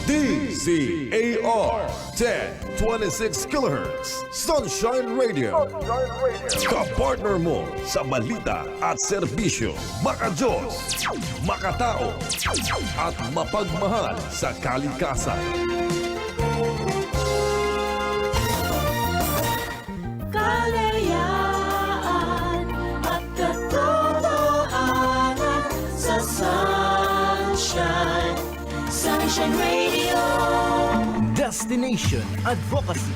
DZAR 1026 kHz Sunshine Radio. Kapartner mo sa balita at serbisyo, makajos, makatao, at mapagmahal sa kalikasan. Kalayaan at katotohanan sa Sunshine Radio. Destination Advocacy.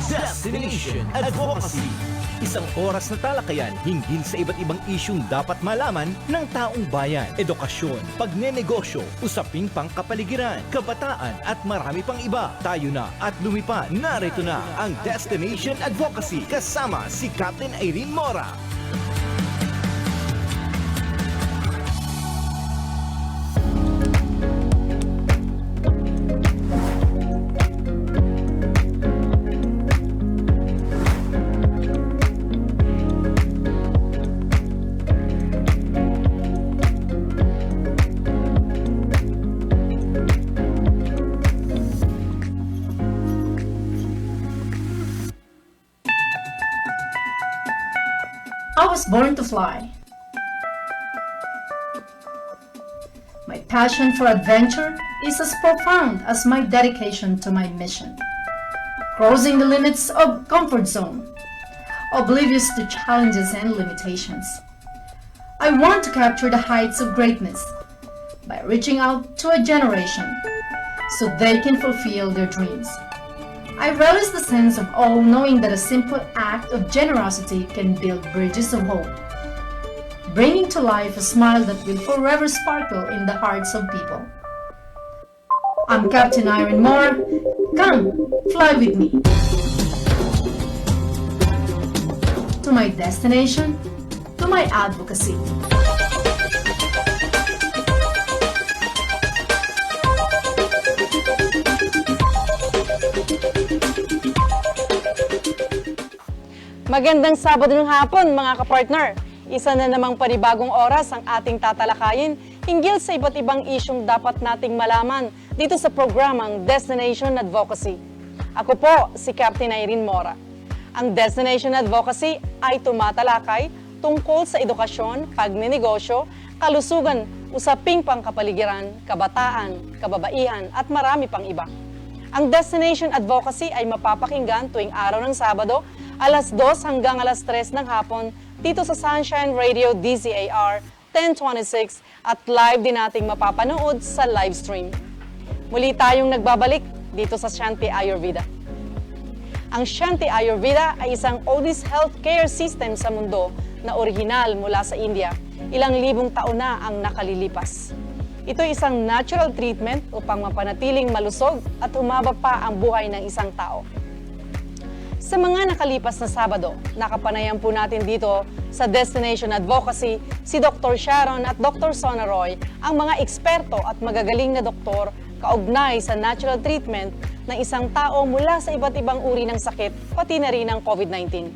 Destination Advocacy. Isang oras na talakayan hinggil sa iba't ibang isyung dapat malaman ng taong bayan. Edukasyon, pagnenegosyo, usaping pangkapaligiran, kabataan at marami pang iba. Tayo na at lumipad. Narito na ang Destination Advocacy kasama si Capt. Irene Mora. I was born to fly. My passion for adventure is as profound as my dedication to my mission. Crossing the limits of comfort zone, oblivious to challenges and limitations. I want to capture the heights of greatness by reaching out to a generation so they can fulfill their dreams. I relish the sense of awe knowing that a simple act of generosity can build bridges of hope, bringing to life a smile that will forever sparkle in the hearts of people. I'm Captain Irene Mora. Come, fly with me to my destination, to my advocacy. Magandang Sabado ng hapon mga kapartner. Isa na namang panibagong oras ang ating tatalakayin hinggil sa iba't ibang isyong dapat nating malaman dito sa programang Destination Advocacy. Ako po si Capt. Irene Mora. Ang Destination Advocacy ay tumatalakay tungkol sa edukasyon, pagnenegosyo, kalusugan, usaping pangkapaligiran, kabataan, kababaihan at marami pang iba. Ang Destination Advocacy ay mapapakinggan tuwing araw ng Sabado, alas 2 hanggang alas 3 ng hapon dito sa Sunshine Radio DZAR 1026 at live din nating mapapanood sa live stream. Muli tayong nagbabalik dito sa SHANTI Ayurveda. Ang SHANTI Ayurveda ay isang oldest healthcare system sa mundo na orihinal mula sa India. Ilang libong taon na ang nakalilipas. Ito ay isang natural treatment upang mapanatiling malusog at humaba pa ang buhay ng isang tao. Sa mga nakalipas na Sabado, nakapanayan po natin dito sa Destination Advocacy si Dr. Sharon at Dr. Sonaroy, ang mga eksperto at magagaling na doktor kaugnay sa natural treatment ng isang tao mula sa iba't ibang uri ng sakit, pati na rin ang COVID-19.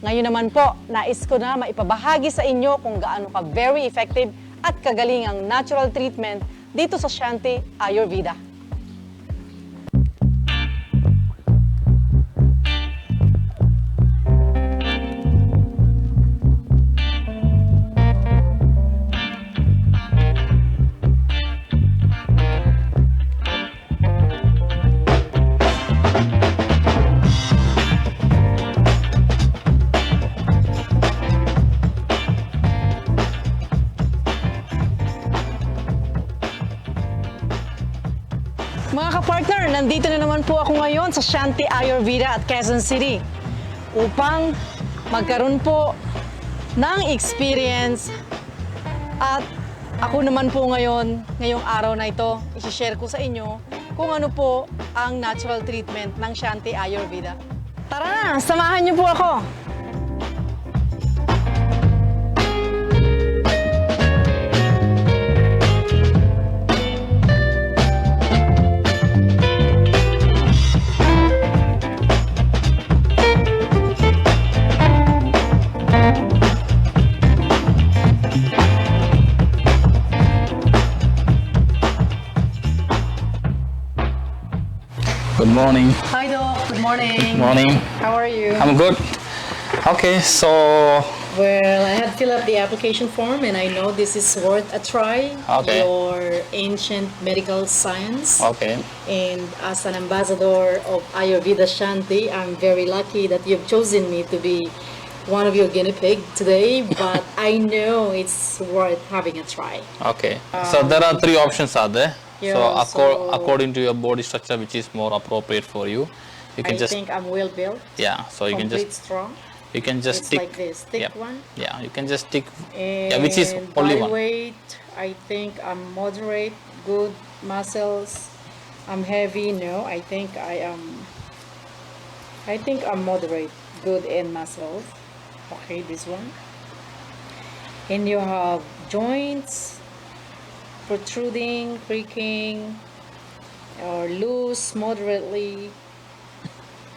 Ngayon naman po, nais ko na maipabahagi sa inyo kung gaano ka very effective at kagaling ang natural treatment dito sa SHANTI Ayurveda. Mga kapartner, nandito na naman po ako ngayon sa SHANTI Ayurveda at Quezon City upang magkaroon po ng experience at ako naman po ngayong araw na ito, i-share ko sa inyo kung ano po ang natural treatment ng SHANTI Ayurveda. Tara na, samahan niyo po ako! Good morning. Hi, Doc. Good morning. Good morning. How are you? I'm good. Okay, so Well, I had filled up the application form, and I know this is worth a try. Okay. Your ancient medical science. okay. And as an ambassador of Ayurveda Shanti, I'm very lucky that you've chosen me to be one of your guinea pig today, but I know it's worth having a try. Okay. So there are three options are there. Yeah, so- According to your body structure, which is more appropriate for you, you can I just think I'm well built, yeah. So you can complete just strong. you can just It's tick. like this, thick yeah. one. Yeah, you can just tick. And Yeah, which is only body one. weight, I think I'm moderate, good muscles. I'm heavy, no, I think I'm moderate, good in muscles. Okay, this one. And you have joints protruding, creaking, or loose, moderately,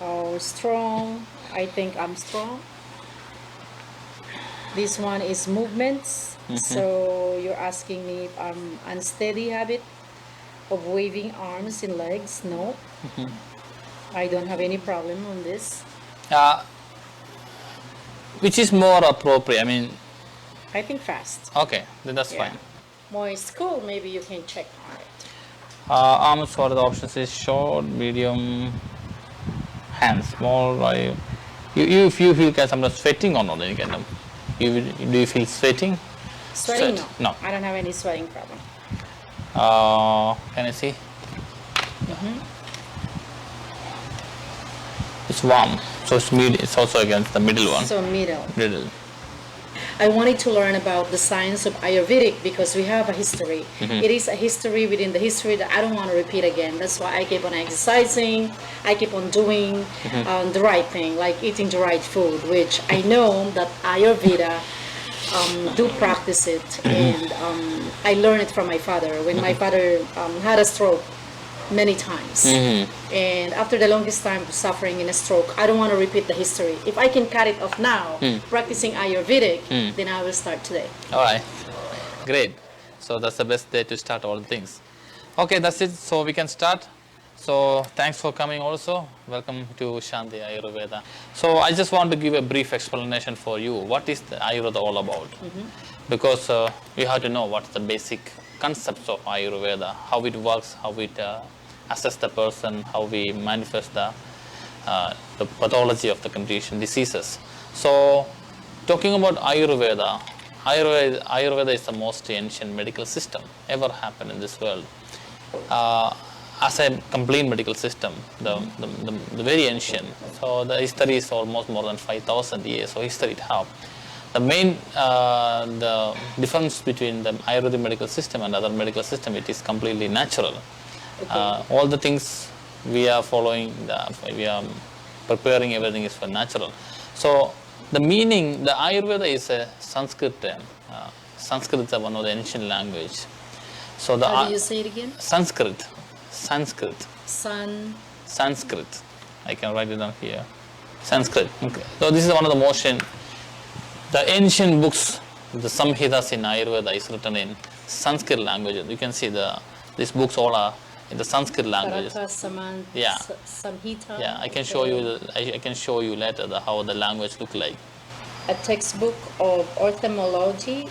or strong. I think I'm strong. This one is movements. So you're asking me if I'm unsteady habit of waving arms and legs. No. I don't have any problem on this. Which is more appropriate? I mean, I think fast. okay, then that's Yeah. fine. More school, maybe you can check on it. Arms for the options is short, medium, hands, small. Right? You if you feel kind of sometimes sweating or not, any kind of. Do you feel sweating? Sweating, Sweat? no. No. I don't have any sweating problem. Can I see? It's warm, so it's mid. It's also against the middle one. So middle. Middle. I wanted to learn about the science of Ayurvedic because we have a history. It is a history within the history that I don't want to repeat again. That's why I keep on exercising. I keep on doing the right thing, like eating the right food, which I know that Ayurveda do practice it. And I learned it from my father. When my father had a stroke many times. And after the longest time of suffering in a stroke, I don't want to repeat the history. If I can cut it off now, practicing Ayurvedic, then I will start today. All right, great. So that's the best day to start all the things. Okay, that's it. So we can start. So thanks for coming also. Welcome to Shanti Ayurveda. So I just want to give a brief explanation for you. What is the Ayurveda all about? Because you have to know what's the basic concepts of Ayurveda, how it works, how it assess the person, how we manifest the pathology of the condition, diseases. So talking about Ayurveda, Ayurveda is the most ancient medical system ever happened in this world. As a complete medical system, the very ancient. So the history is almost more than 5,000 years. So history it have. The main the difference between the Ayurvedic medical system and other medical system, it is completely natural. All the things we are following, we are preparing, everything is for natural. So the meaning, the Ayurveda is a Sanskrit term. Sanskrit is one of the ancient language. So the How do you say it again? Sanskrit. Sanskrit. I can write it down here. Sanskrit. Okay. So this is one of the most the ancient books, the Samhitas in Ayurveda is written in Sanskrit language. You can see these books all are in the Sanskrit languages. Yeah. Samhita. Yeah, I can show you. I can show you later how the language look like. A textbook of ophthalmology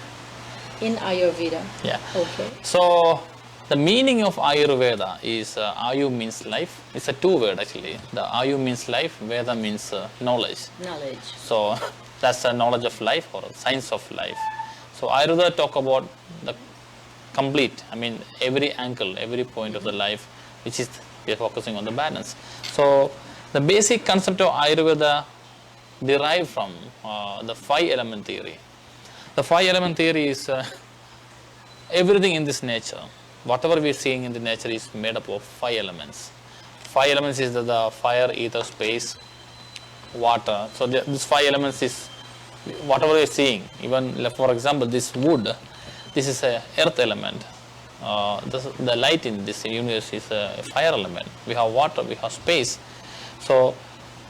in Ayurveda. Yeah. Okay. So the meaning of Ayurveda is Ayu means life. It's a two word actually. The Ayu means life. Veda means knowledge. Knowledge. So that's the knowledge of life or science of life. So Ayurveda talk about the complete, I mean every angle, every point of the life, which is we are focusing on the balance. So the basic concept of Ayurveda derived from the 5-element theory. The 5-element theory is everything in this nature. Whatever we are seeing in the nature is made up of 5 elements. 5 elements is the fire, ether, space, water. So these 5 elements is whatever we are seeing. Even for example, this wood, this is a earth element. The light in this universe is a fire element. We have water, we have space. So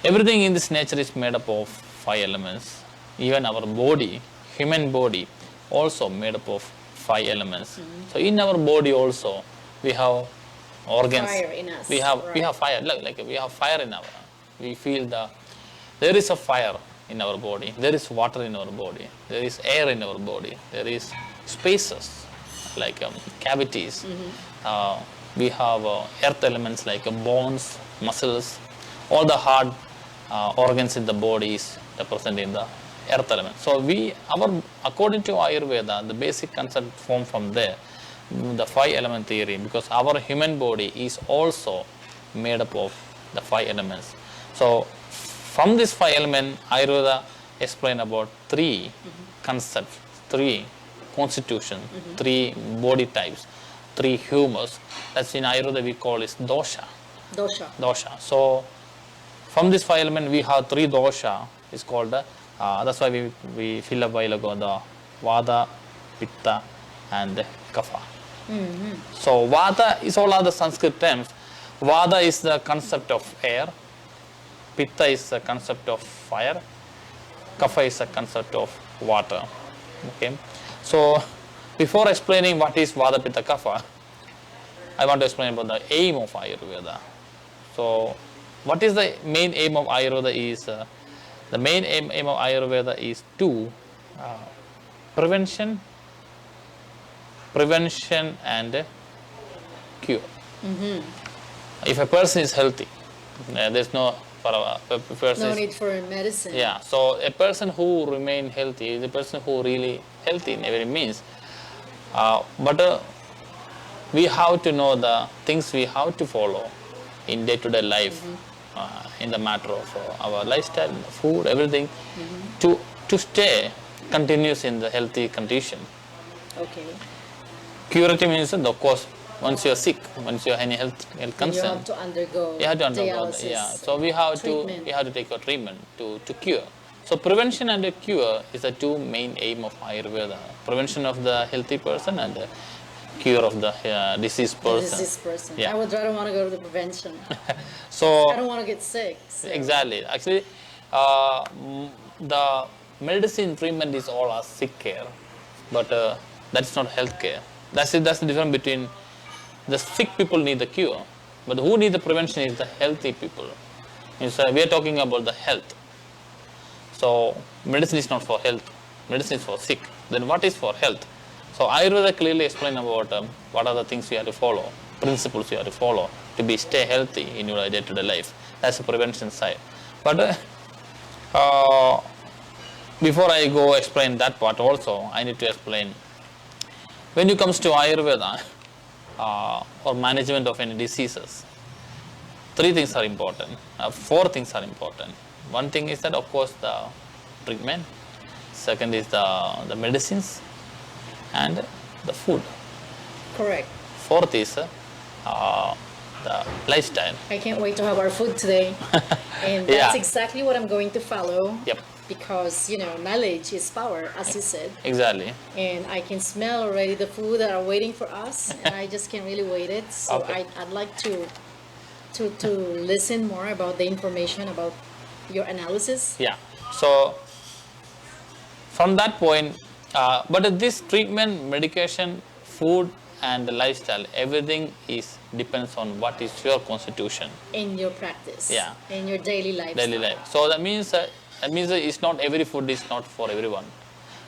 everything in this nature is made up of 5 elements. Even our body, human body, also made up of 5 elements. So in our body also we have organs. Fire in us, We have fire. Look, like we have fire in our. We feel there is a fire in our body. There is water in our body. There is air in our body. There is spaces like cavities. We have earth elements like bones, muscles, all the hard organs in the body is present in the earth element. So according to Ayurveda, the basic concept formed from there, the 5 element theory, because our human body is also made up of the 5 elements. So from this 5 element, Ayurveda explain about 3 concepts, 3 constitution, 3 body types, 3 humors. That's in Ayurveda we call is dosha. Dosha. So from this 5 element we have 3 dosha. Is called that's why we fill a while ago the vada, pitta, and kapha. So vada is all other Sanskrit terms. Vada is the concept of air. Pitta is the concept of fire. Kapha is the concept of water. Okay. So before explaining what is vada, pitta, kapha, I want to explain about the aim of Ayurveda. So what is the main aim of Ayurveda is the main aim of Ayurveda is to prevention and cure. If a person is healthy, there's no need for medicine. Yeah, so a person who remain healthy is a person who really healthy in every means. But we have to know the things we have to follow in day-to-day life, in the matter of our lifestyle, food, everything, to stay continuous in the healthy condition. Okay. Curative means, of course, once you are sick, once you have any health concern, you have to undergo dialysis. Yeah. So we have to take a treatment to cure. So prevention and cure is the 2 main aim of Ayurveda. Prevention of the healthy person and the cure of the diseased person. Yeah. I would rather want to go to the prevention. So I don't want to get sick. So. Exactly. Actually, the medicine treatment is all a sick care, but that's not health care. That's the difference between the sick people need the cure, but who need the prevention is the healthy people. So we are talking about the health. So medicine is not for health. Medicine is for sick. Then what is for health? So Ayurveda clearly explain about what are the things you have to follow, principles you have to follow to stay healthy in your day-to-day life. That's the prevention side. But before I go explain that part also, I need to explain when it comes to Ayurveda or management of any diseases, 3 things are important, 4 things are important. One thing is that, of course, the treatment. Second is the medicines and the food. Correct. 4th is the lifestyle. I can't wait to have our food today. And that's exactly what I'm going to follow. Yep. Because, knowledge is power, as you said. Exactly. And I can smell already the food that are waiting for us, and I just can't really wait it. So Okay. I'd like to listen more about the information about your analysis. Yeah. So from that point, but this treatment, medication, food, and the lifestyle, everything depends on what is your constitution. In your practice. Yeah. In your daily life. So that means it's not every food is not for everyone.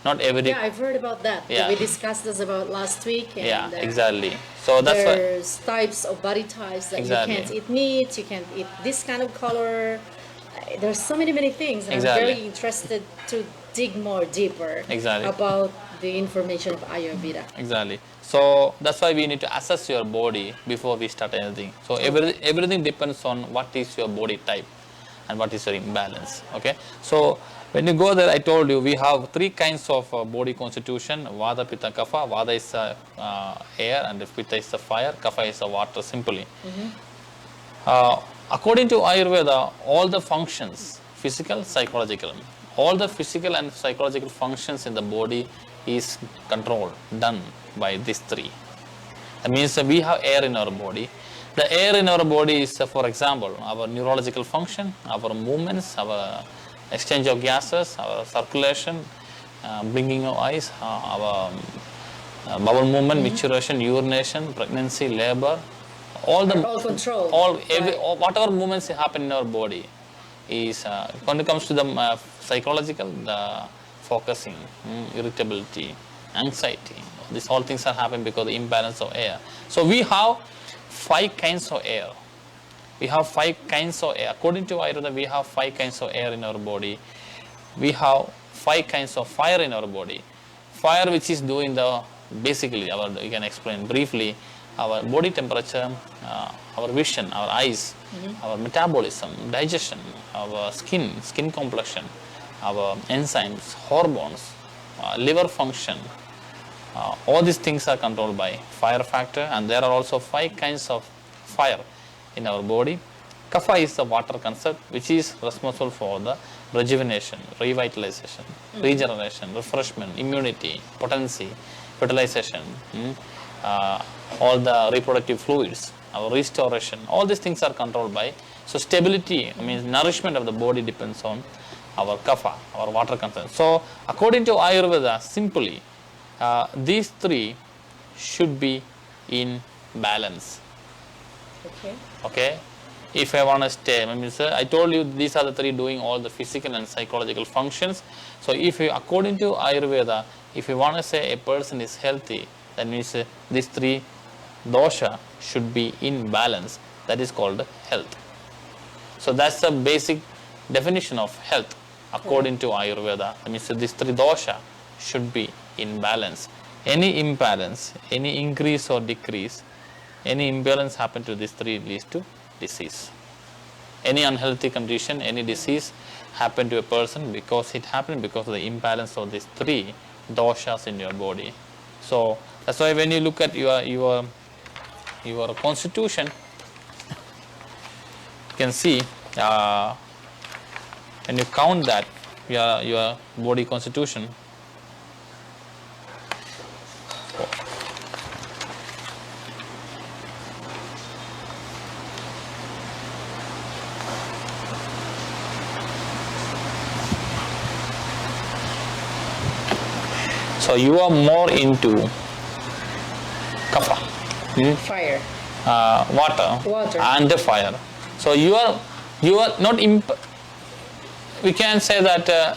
Not every. Yeah, I've heard about that. Yeah. We discussed this about last week. And Yeah, exactly. So that's why. There's types of body types that Exactly. you can't eat meat, you can't eat this kind of color. There's so many things, and Exactly. I'm very interested to dig more deeper Exactly. about the information of Ayurveda. Exactly. So that's why we need to assess your body before we start anything. So everything depends on what is your body type and what is your imbalance. Okay. So when you go there, I told you we have 3 kinds of body constitution: vada, pitta, kapha. Vada is air, and pitta is the fire. Kapha is the water. Simply. According to Ayurveda, all the functions, physical, psychological, all the physical and psychological functions in the body is controlled, done by these 3. That means we have air in our body. The air in our body is, for example, our neurological function, our movements, our exchange of gases, our circulation, blinking of eyes, our bowel movement, maturation, urination, pregnancy, labor, all the all controlled. whatever movements happen in our body is when it comes to the psychological, the focusing, irritability, anxiety. These all things are happening because of the imbalance of air. So we have 5 kinds of air. We have 5 kinds of air. According to Ayurveda, we have 5 kinds of air in our body. We have 5 kinds of fire in our body. Fire, which is doing the basically, you can explain briefly, our body temperature, our vision, our eyes, our metabolism, digestion, our skin complexion, our enzymes, hormones, liver function. All these things are controlled by fire factor, and there are also 5 kinds of fire in our body. Kapha is the water concept, which is responsible for the rejuvenation, revitalization, regeneration, refreshment, immunity, potency, fertilization, all the reproductive fluids, our restoration. All these things are controlled by. So stability, means nourishment of the body depends on our kapha, our water content. So according to Ayurveda, simply, these 3 should be in balance. Okay. If I want to stay, I told you these are the 3 doing all the physical and psychological functions. So if you, according to Ayurveda, if you want to say a person is healthy, that means these 3 dosha should be in balance. That is called health. So that's the basic definition of health according to Ayurveda. That means these 3 dosha should be in balance. Any imbalance, any increase or decrease, any imbalance happen to these 3 leads to disease. Any unhealthy condition, any disease happen to a person because it happened because of the imbalance of these 3 doshas in your body. So that's why when you look at your constitution, you can see when you count that your body constitution. So you are more into kapha, Fire. water, and the fire. So you are not. We can say that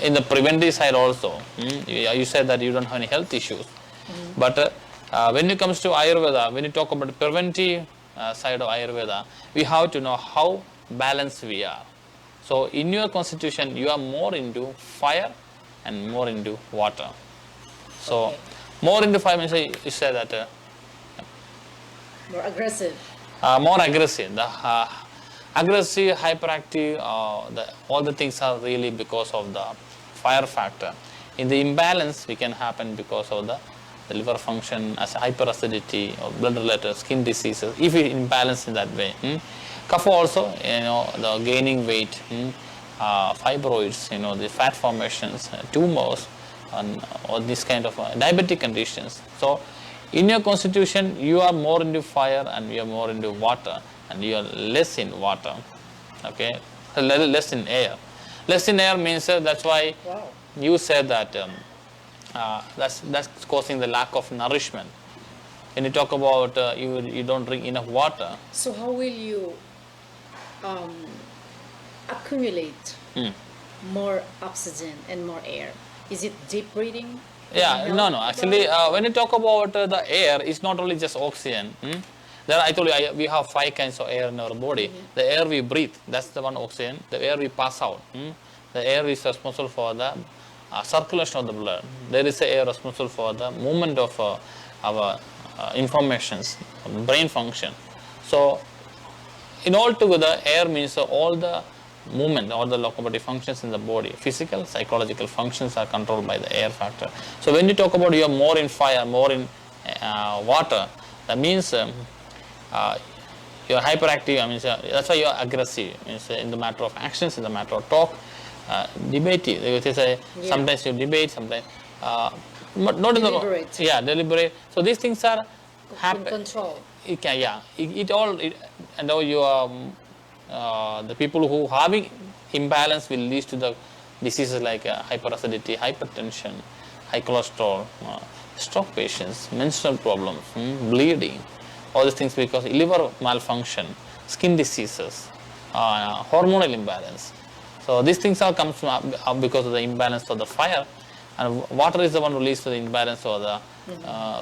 in the preventive side also. You said that you don't have any health issues, but when it comes to Ayurveda, when you talk about the preventive side of Ayurveda, we have to know how balanced we are. So in your constitution, you are more into fire and more into water. So more into fire means you say that More aggressive. More aggressive. The aggressive, hyperactive, all the things are really because of the fire factor. In the imbalance, we can happen because of the liver function, as hyperacidity or blood-related skin diseases. If we imbalance in that way, kapha also, the gaining weight, fibroids, the fat formations, tumors, and all these kind of diabetic conditions. So in your constitution, you are more into fire and you are more into water, and you are less in water. Okay, less in air. Less in air means that's why you said that that's causing the lack of nourishment. When you talk about you don't drink enough water. So how will you accumulate more oxygen and more air? Is it deep breathing? Yeah, no. Actually, when you talk about the air, it's not only just oxygen. There, I told you, we have 5 kinds of air in our body. The air we breathe, that's the one oxygen. The air we pass out, the air is responsible for the circulation of the blood. There is a air responsible for the movement of our informations, brain function. So, in all together, air means all the movement, all the locomotive functions in the body, physical, psychological functions are controlled by the air factor. So when you talk about you are more in fire, more in water, that means you are hyperactive. I mean, that's why you are aggressive. Means in the matter of actions, in the matter of talk, debating. They say sometimes you debate, sometimes not Deliberate. in the deliberate. So these things are happen. Control. It can, and now you are. The people who having imbalance will lead to the diseases like hyperacidity, hypertension, high cholesterol, stroke patients, menstrual problems, bleeding, all these things because liver malfunction, skin diseases, hormonal imbalance. So these things all comes up because of the imbalance of the fire, and water is the one who leads to the imbalance of the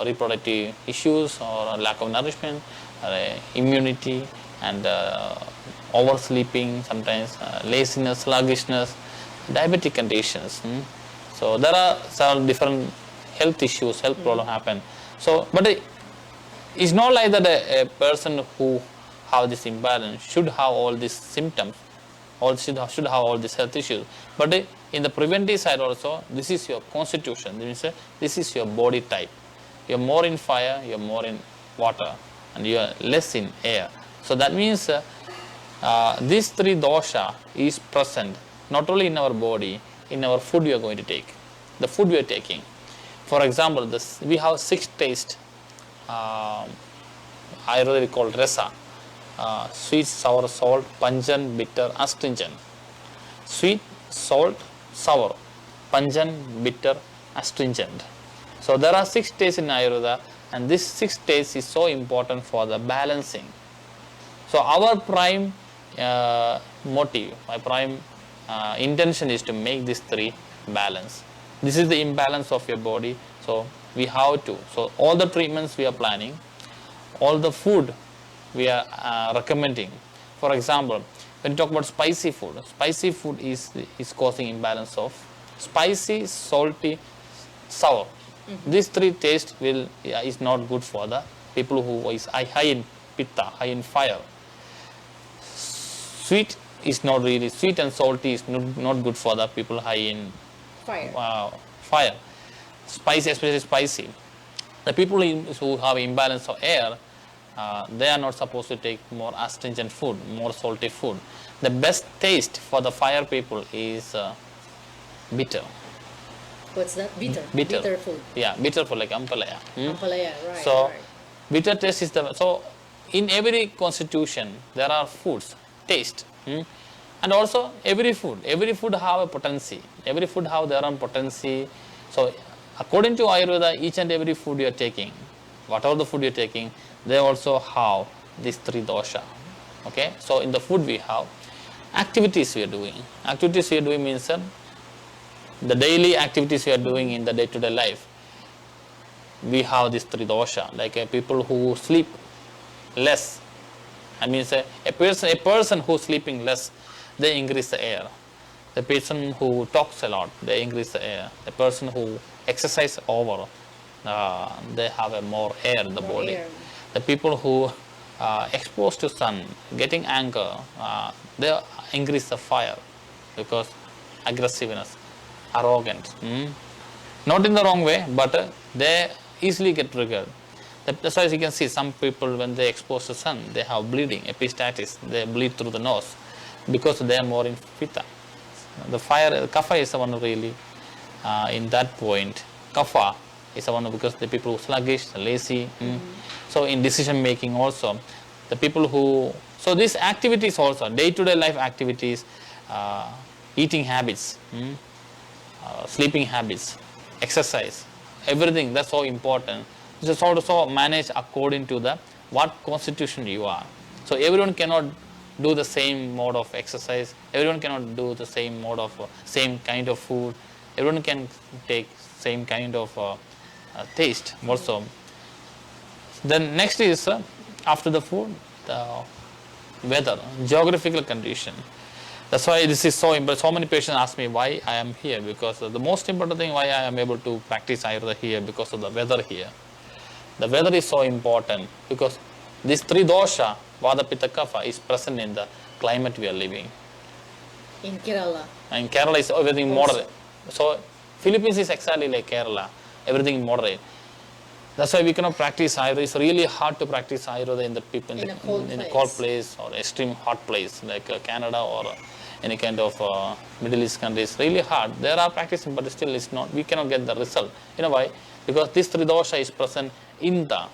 reproductive issues or lack of nourishment, immunity, and oversleeping, sometimes laziness, sluggishness, diabetic conditions. So there are several different health issues, health problem happen. So, but it's not like that a person who have this imbalance should have all these symptoms, or should have all these health issues. But in the preventive side also, this is your constitution. This is your body type. You're more in fire, you're more in water, and you're less in air. So that means these three dosha is present not only in our body, in our food we are going to take, the food we are taking. For example, we have 6 tastes. Ayurveda we call rasa. Sweet, sour, salt, pungent, bitter, astringent. Sweet, salt, sour, pungent, bitter, astringent. So there are 6 tastes in Ayurveda, and this 6 tastes is so important for the balancing. So our prime motive, my prime intention is to make these 3 balance. This is the imbalance of your body. So we have to. So all the treatments we are planning, all the food we are recommending. For example, when you talk about spicy food is causing imbalance of spicy, salty, sour. These 3 tastes is not good for the people who is high in pitta, high in fire. Sweet is not really, sweet and salty is not good for the people high in fire. Spicy, especially spicy. The people who have imbalance of air, they are not supposed to take more astringent food, more salty food. The best taste for the fire people is bitter. What's that? Bitter. Bitter food. Yeah, bitter food like ampalaya. Ampalaya, right. So right. bitter taste is so in every constitution there are foods, taste. And also every food have a potency. Every food have their own potency. So according to Ayurveda, each and every food you are taking, whatever the food you are taking, they also have these 3 dosha. Okay, so in the food we have activities we are doing. Activities we are doing means the daily activities we are doing in the day-to-day life. We have these 3 dosha, like people who sleep less. I mean, a person who is sleeping less, they increase the air. The person who talks a lot, they increase the air. The person who exercise over, they have a more air in the body. Air. The people who exposed to sun, getting anger, they increase the fire because aggressiveness, arrogant. Not in the wrong way, but they easily get triggered. That's why you can see some people when they expose to sun, they have bleeding, epistaxis, they bleed through the nose because they are more in pitta. The fire, kapha is the one really in that point. Kapha is the one because the people who are sluggish, lazy. So in decision making also, the people who, so these activities also, day-to-day life activities, eating habits, sleeping habits, exercise, everything, that's so important. Just also manage according to the what constitution you are. So everyone cannot do the same mode of exercise. Everyone cannot do the same mode of same kind of food. Everyone can take same kind of taste also. Then next is after the food, the weather, geographical condition. That's why this is so important. So many patients ask me why I am here, because the most important thing why I am able to practice Ayurveda here because of the weather here. The weather is so important because these 3 dosha, Vata, Pitta, Kapha, is present in the climate we are living. In Kerala. And Kerala is everything moderate. So Philippines is exactly like Kerala, everything moderate. That's why we cannot practice Ayurveda. It's really hard to practice Ayurveda in the people in a cold place or extreme hot place like Canada or any kind of Middle East countries. Really hard. There are practicing, but still it's not. We cannot get the result. You know why? Because this 3 dosha is present in the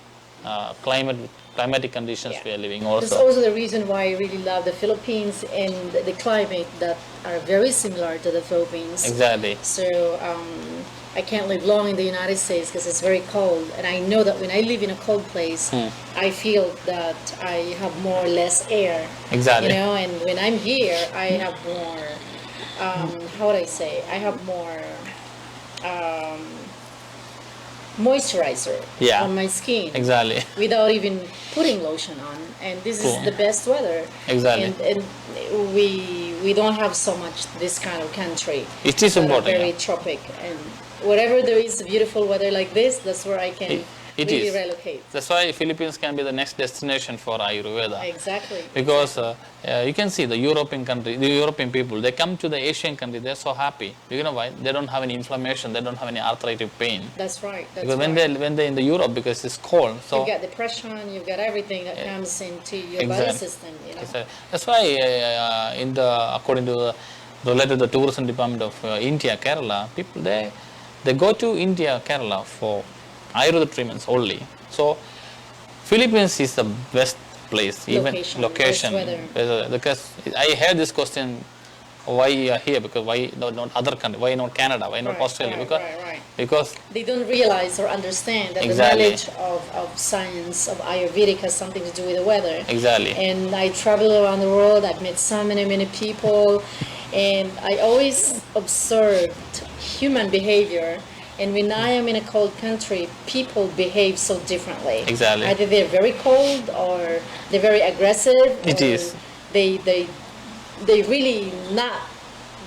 climate climatic conditions Yeah. we are living That's also. also the reason why I really love the Philippines and the climate that are very similar to the Philippines. Exactly. So I can't live long in the United States because it's very cold, and I know that when I live in a cold place, I feel that I have more or less air. Exactly. You know, and when I'm here, I have more. How would I say? I have more moisturizer Yeah. on my skin Exactly. without even putting lotion on, and this Cool. is the best weather. Exactly. And we don't have so much this kind of country. It is that are important, very yeah. tropic, and wherever there is beautiful weather like this, that's where I can It really is. relocate. That's why Philippines can be the next destination for Ayurveda. Exactly. Because you can see the European country, the European people, they come to the Asian country, they're so happy. You know why? They don't have any inflammation, they don't have any arthritic pain. That's right. That's Because right. when they're in the Europe, because it's cold, so You've got depression, you've got everything that comes into your body Exactly. system. You know. that's why according to related to the tourism department of India, Kerala, people they go to India, Kerala for Ayurveda treatments only. So Philippines is the best place, Location, best weather. Because I heard this question, why you are here? Because why not other country? Why not Canada? Why not Right, Australia? right, Because right. because They don't realize or understand that Exactly. the knowledge of science, of Ayurvedic has something to do with the weather. Exactly. And I travel around the world, I've met so many people, and I always observed human behavior. And when I am in a cold country, people behave so differently. Exactly. Either they're very cold or they're very aggressive. It or is. They really not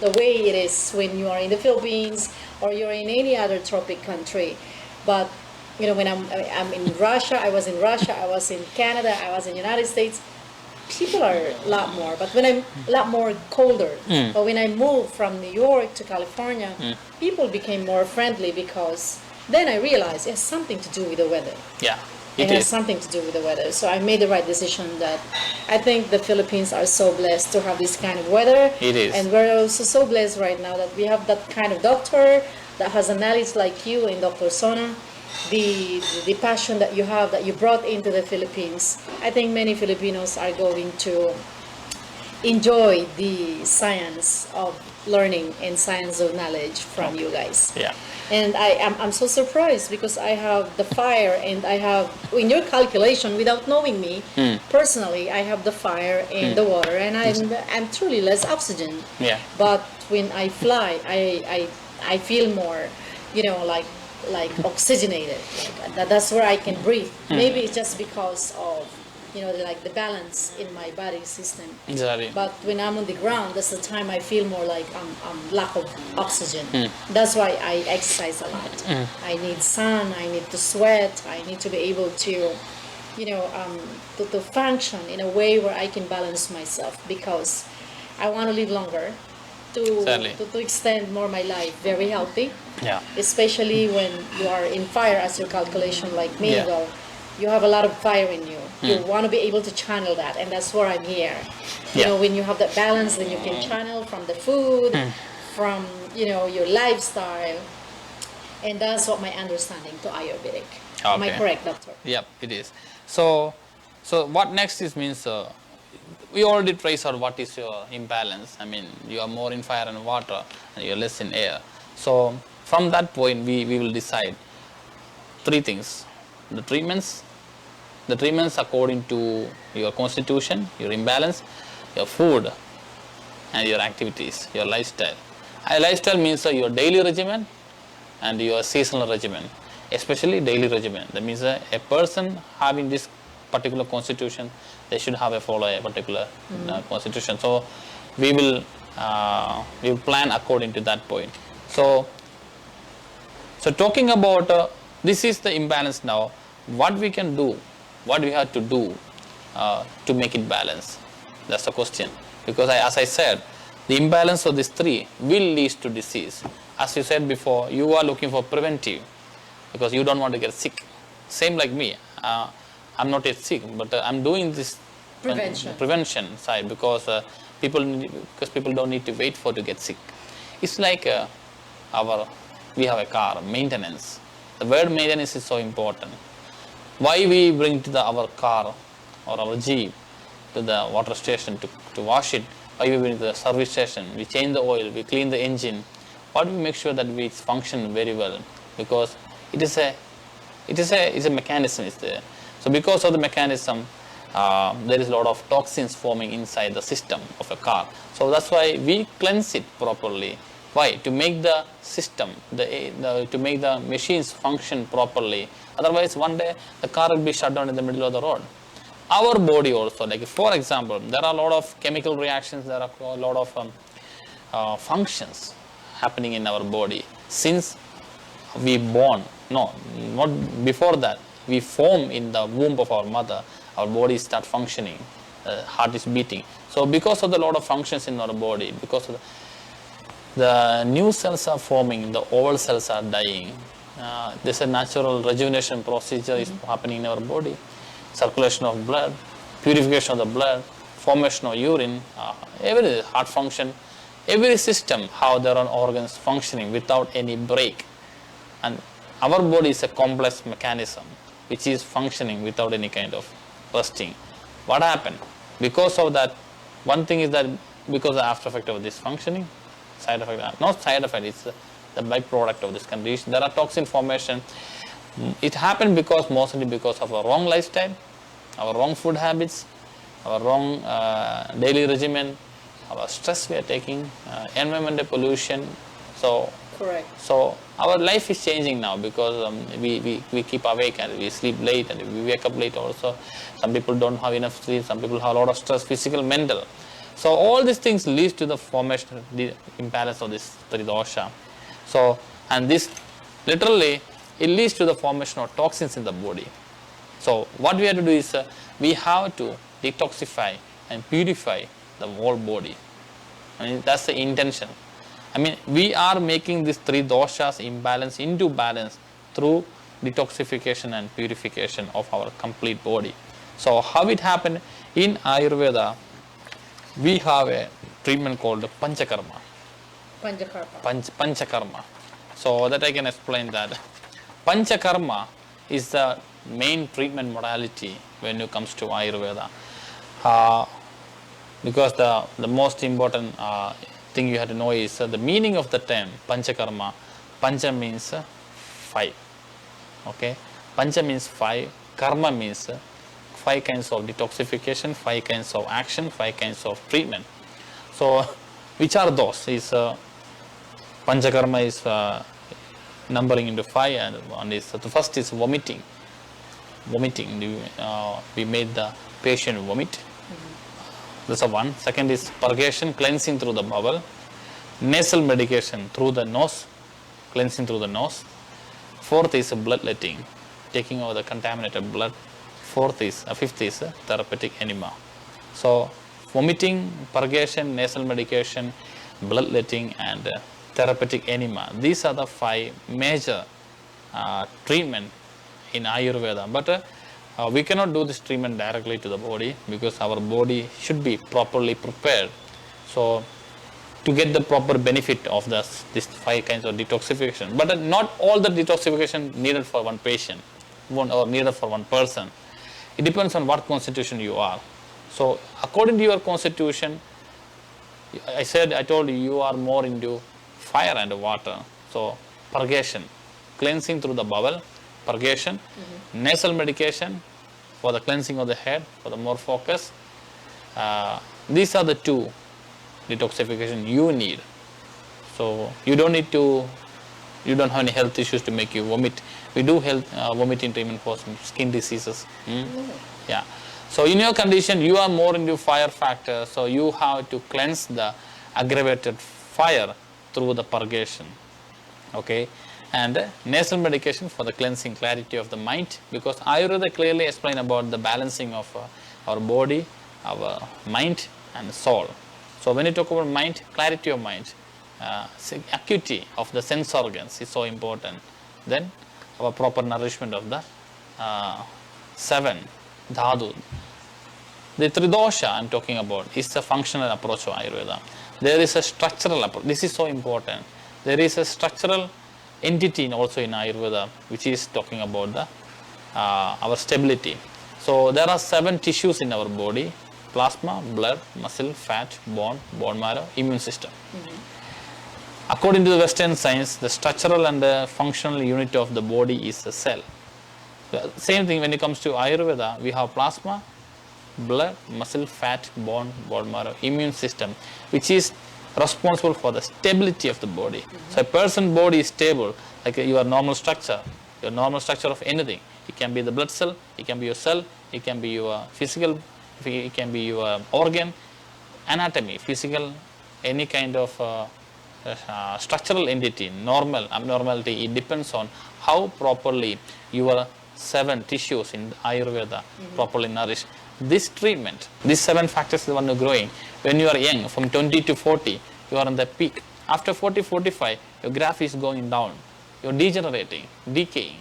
the way it is when you are in the Philippines or you're in any other tropic country. But you know, when I'm in Russia, I was in Russia, I was in Canada, I was in United States. People are a lot more, but when I'm a lot more colder. But when I moved from New York to California, people became more friendly because then I realized it has something to do with the weather. yeah, It it has is. something to do with the weather. So I made the right decision that I think the Philippines are so blessed to have this kind of weather. It is. And we're also so blessed right now that we have that kind of doctor that has a knowledge like you in Dr. Sona. The passion that you have, that you brought into the Philippines. I think many Filipinos are going to enjoy the science of learning and science of knowledge from you guys. Yeah. And I'm so surprised because I have the fire and I have, in your calculation, without knowing me, personally, I have the fire and the water, and I'm truly less oxygen. Yeah. But when I fly, I feel more, you know, like oxygenated. That's where I can breathe. Maybe it's just because of, you know, like the balance in my body system. Exactly. But when I'm on the ground, that's the time I feel more like I'm lack of oxygen. That's why I exercise a lot. I need sun, I need to sweat, I need to be able to, you know, to function in a way where I can balance myself because I want to live longer, Exactly. to extend more my life, very healthy. Yeah. Especially when you are in fire as your calculation like me. Yeah. Well, you have a lot of fire in you. You want to be able to channel that, and that's where I'm here. You Yeah. know, when you have that balance, then you can channel from the food, from, you know, your lifestyle, and that's what my understanding to Ayurvedic. Am I Okay. correct, doctor? Yep, it is. So what next is means we already trace out what is your imbalance. I mean, you are more in fire and water, and you are less in air. So from that point, we will decide three things: the treatments according to your constitution, your imbalance, your food, and your activities, your lifestyle. Lifestyle means your daily regimen and your seasonal regimen, especially daily regimen. That means a person having this particular constitution, they should follow a particular constitution. So we will plan according to that point. So talking about this is the imbalance now. What we can do, what we have to do to make it balance? That's the question. Because as I said, the imbalance of these three will lead to disease. As you said before, you are looking for preventive because you don't want to get sick. Same like me. I'm not yet sick, but I'm doing this prevention side because people don't need to wait to get sick. It's like we have a car, maintenance. The word maintenance is so important. Why we bring to our car or our Jeep to the water station to wash it? Why we bring to the service station? We change the oil, we clean the engine. Why do we make sure that we function very well? Because it is a mechanism is there. So because of the mechanism, there is a lot of toxins forming inside the system of a car. So that's why we cleanse it properly. Why? To make the system, to make the machines function properly. Otherwise, one day the car will be shut down in the middle of the road. Our body also, like for example, there are a lot of chemical reactions, there are a lot of functions happening in our body since we born. No, not before that. We form in the womb of our mother, our body start functioning, heart is beating. So because of the lot of functions in our body, because of the new cells are forming, the old cells are dying. There's a natural rejuvenation procedure is happening in our body. Circulation of blood, purification of the blood, formation of urine, every heart function, every system, how their own organs functioning without any break. And our body is a complex mechanism which is functioning without any kind of bursting. What happened? Because of that, one thing is that because of the after effect of this functioning, side effect, not side effect, it's the byproduct of this condition. There are toxin formation. It happened mostly because of our wrong lifestyle, our wrong food habits, our wrong daily regimen, our stress we are taking, environmental pollution. So Correct. So our life is changing now because we keep awake and we sleep late and we wake up late also. Some people don't have enough sleep, some people have a lot of stress, physical, mental. So all these things lead to the formation, the imbalance of this tridosha. So, and this literally, it leads to the formation of toxins in the body. So what we have to do is, we have to detoxify and purify the whole body. I mean, that's the intention. I mean, we are making these three doshas imbalance into balance through detoxification and purification of our complete body. So how it happened? In Ayurveda, we have a treatment called Panchakarma. Panchakarma. So that I can explain that. Panchakarma is the main treatment modality when it comes to Ayurveda. Because the most important thing you have to know is the meaning of the term Panchakarma. Pancha means 5. Okay? Pancha means 5. Karma means 5 kinds of detoxification, 5 kinds of action, 5 kinds of treatment. So, which are those? Is Panchakarma is numbering into 5, and one is the first is vomiting. Vomiting, we made the patient vomit. That's a one. Second is purgation, cleansing through the bowel. Nasal medication through the nose, cleansing through the nose. Fourth is bloodletting, taking over the contaminated blood. Fifth is therapeutic enema. So vomiting, purgation, nasal medication, bloodletting, and therapeutic enema. These are the 5 major treatment in Ayurveda. But we cannot do this treatment directly to the body because our body should be properly prepared. So to get the proper benefit of these 5 kinds of detoxification. But not all the detoxification needed for one patient or needed for one person. It depends on what constitution you are. So according to your constitution, I told you, you are more into fire and water. So purgation, cleansing through the bowel, purgation, nasal medication for the cleansing of the head, for the more focus. These are the 2 detoxification you need. So you don't have any health issues to make you vomit. We do vomiting treatment for some skin diseases. Yeah. So in your condition, you are more into fire factor, so you have to cleanse the aggravated fire through the purgation. Okay. And nasal medication for the cleansing, clarity of the mind, because Ayurveda clearly explain about the balancing of our body, our mind and soul. So when you talk about mind, clarity of mind, acuity of the sense organs is so important. Then our proper nourishment of the 7 dhatu. The tridosha I'm talking about is the functional approach of Ayurveda. There is a structural approach. This is so important. There is a structural entity also in Ayurveda which is talking about the our stability. So there are 7 tissues in our body: plasma, blood, muscle, fat, bone marrow, immune system. According to the Western science, the structural and functional unit of the body is a cell. The same thing when it comes to Ayurveda, we have plasma, blood, muscle, fat, bone marrow, immune system, which is responsible for the stability of the body. So a person's body is stable, like your normal structure of anything. It can be the blood cell, it can be your cell, it can be your physical, it can be your organ, anatomy, physical, any kind of structural entity, normal, abnormality. It depends on how properly your 7 tissues in Ayurveda properly nourished. This treatment, these 7 factors is the one who are growing. When you are young, from 20 to 40, you are on the peak. After 40, 45, your graph is going down. You are degenerating, decaying.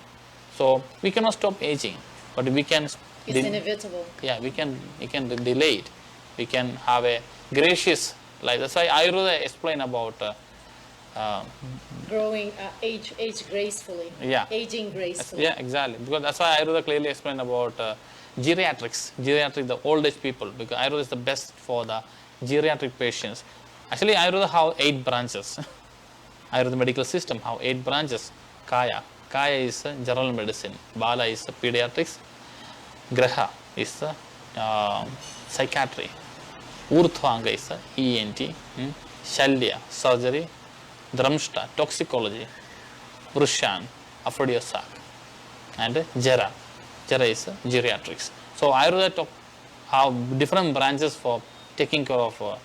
So we cannot stop aging, but we can. It's inevitable. Yeah, we can delay it. We can have a gracious life. That's why Ayurveda explain about Growing, age gracefully. Yeah. Aging gracefully. yeah, exactly. Because that's why Ayurveda clearly explain about geriatrics, the old age people. Because Ayurveda is the best for the geriatric patients. Actually, Ayurveda have 8 branches. Ayurveda medical system have 8 branches. Kaya is general medicine. Bala is pediatrics. Graha is psychiatry. Urdhvanga is ENT. Shalya, surgery. Dramshta, toxicology. Vrushan, aphrodisiac. And Jara is geriatrics. So Ayurveda have different branches for taking care of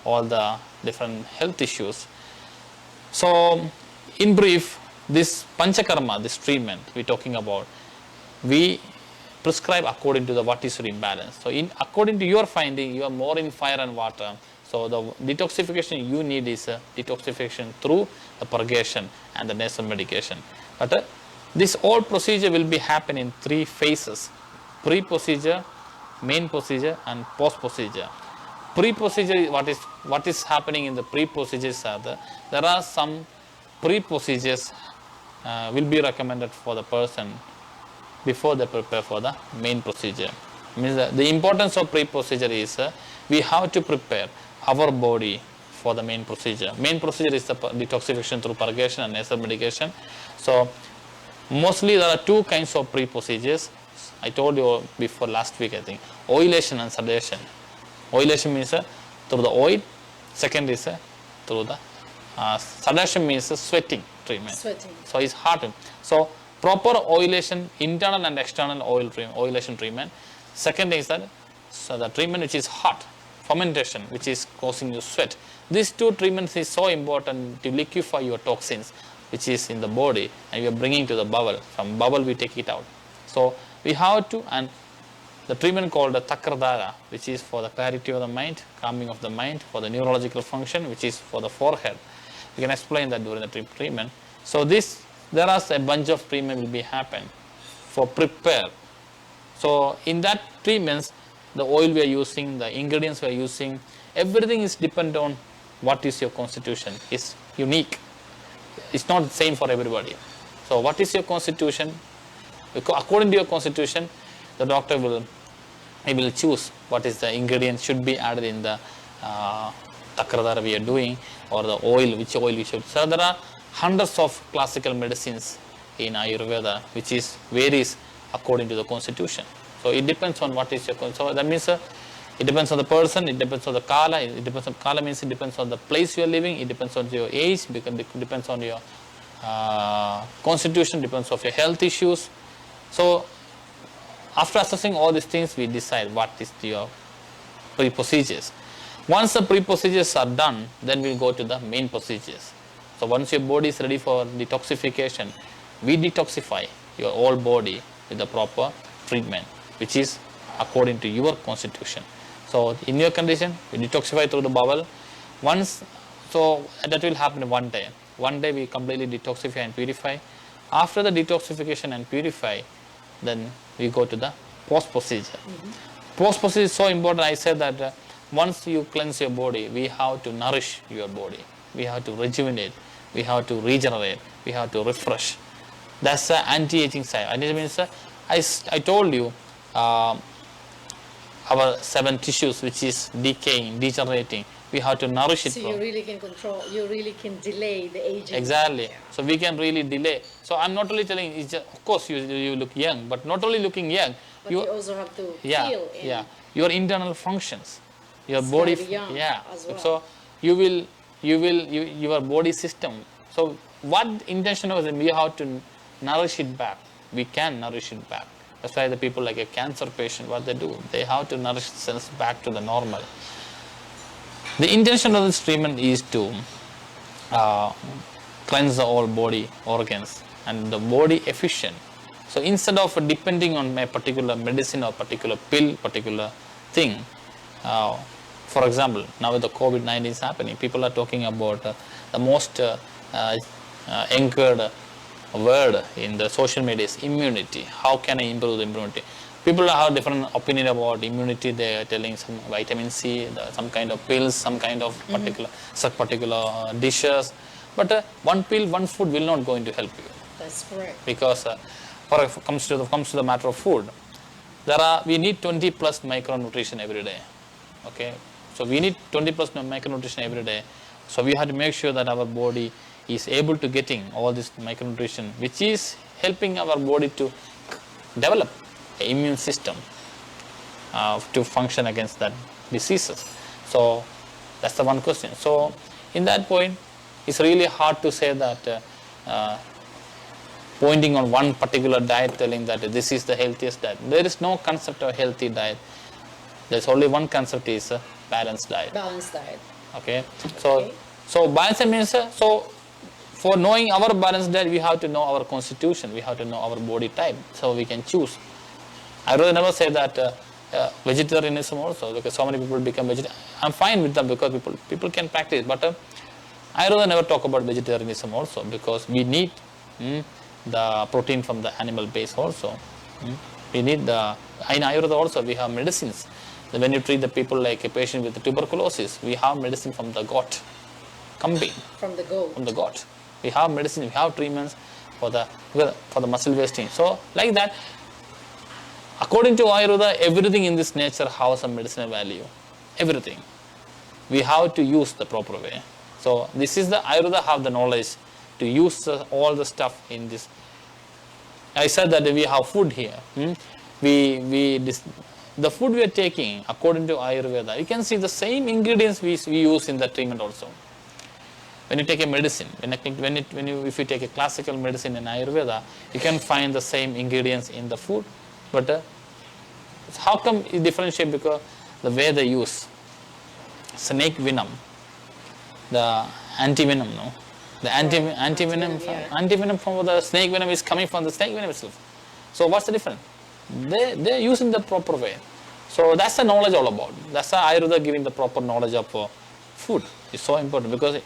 all the different health issues. So in brief, this panchakarma, this treatment we're talking about, we prescribe according to the what is your imbalance. So according to your finding, you are more in fire and water. So the detoxification you need is detoxification through the purgation and the nasal medication. But this whole procedure will be happen in 3 phases: pre-procedure, main procedure, and post-procedure. Pre-procedure, what is happening in the pre-procedures are there are some pre-procedures will be recommended for the person before they prepare for the main procedure. Means the importance of pre-procedure is we have to prepare our body for the main procedure. Main procedure is the detoxification through purgation and nasal medication. So mostly there are 2 kinds of pre-procedures. I told you before last week, I think. Oilation and sedation. Oilation means through the oil. Second is through the sedation means sweating treatment. Sweating. So it's hot. So proper oilation, internal and external oilation treatment. Second is that the treatment which is hot, fermentation, which is causing you sweat. These 2 treatments is so important to liquefy your toxins, which is in the body, and we are bringing to the bowel. From bowel we take it out. So we have to, and the treatment called the takradara, which is for the clarity of the mind, calming of the mind, for the neurological function, which is for the forehead. We can explain that during the treatment. So there are a bunch of treatment will be happen for prepare. So in that treatments, the oil we are using, the ingredients we are using, everything is dependent on what is your constitution. It's unique. It's not the same for everybody. So what is your constitution? According to your constitution, the doctor will choose what is the ingredient should be added in the takradara we are doing, or the oil, which oil we should. So there are hundreds of classical medicines in Ayurveda, which is varies according to the constitution. So it depends on what is your. So that means it depends on the person. It depends on the kala. It depends on kala means it depends on the place you are living. It depends on your age. It depends on your constitution. Depends on your health issues. So after assessing all these things, we decide what is your pre-procedures. Once the pre-procedures are done, then we'll go to the main procedures. So once your body is ready for detoxification, we detoxify your whole body with the proper treatment, which is according to your constitution. So in your condition, we detoxify through the bowel. So that will happen one day. One day we completely detoxify and purify. After the detoxification and purify, then we go to the post-procedure. Post-procedure is so important. I said that once you cleanse your body, we have to nourish your body. We have to rejuvenate. We have to regenerate. We have to refresh. That's the anti-aging side. Anti-aging means I told you our 7 tissues which is decaying, degenerating, we have to nourish it. So you really can control, you really can delay the aging. Exactly. So we can really delay. So I'm not only telling, it's just, of course you look young, but not only looking young, But you also have to feel and your internal functions, your body, young as well. So your body system. So what intention was, we have to nourish it back. We can nourish it back. That's why the people like a cancer patient, what they do, they have to nourish cells back to the normal. The intention of this treatment is to cleanse the whole body organs and the body efficient. So instead of depending on a particular medicine or particular pill, particular thing, for example, now with the COVID-19 is happening, people are talking about the most anchored word in the social media is immunity. How can I improve the immunity? People have different opinion about immunity. They are telling some vitamin C, some kind of pills, some kind of particular dishes. But one pill, one food will not going to help you. That's correct. Because for if it comes to the matter of food, we need 20 plus micronutrition every day. Okay, so we need 20 plus micronutrition every day. So we have to make sure that our body is able to getting all this micronutrition, which is helping our body to develop an immune system to function against that diseases. So that's the one question. So in that point, it's really hard to say that pointing on one particular diet, telling that this is the healthiest diet. There is no concept of healthy diet. There's only one concept, is balanced diet. Balanced diet. Okay. So balanced means so for knowing our balanced diet, we have to know our constitution. We have to know our body type, so we can choose. I really never say that vegetarianism also, because so many people become vegetarian. I'm fine with them because people can practice, but I rather never talk about vegetarianism also, because we need the protein from the animal base also. We need in Ayurveda also we have medicines. When you treat the people like a patient with tuberculosis, we have medicine from the goat, kambing. From the goat. From the goat. We have medicine, we have treatments for the muscle wasting. So like that, according to Ayurveda, everything in this nature has a medicinal value. Everything. We have to use the proper way. So this is the Ayurveda have the knowledge to use all the stuff in this. I said that we have food here. The food we are taking, according to Ayurveda, you can see the same ingredients we use in the treatment also. When you take a medicine, if you take a classical medicine in Ayurveda, you can find the same ingredients in the food. But how come it differentiate? Because the way they use snake venom, the anti-venom, no? The anti-venom from the snake venom is coming from the snake venom itself. So what's the difference? They're using the proper way. So that's the knowledge all about. That's the Ayurveda giving the proper knowledge of food. It's so important, because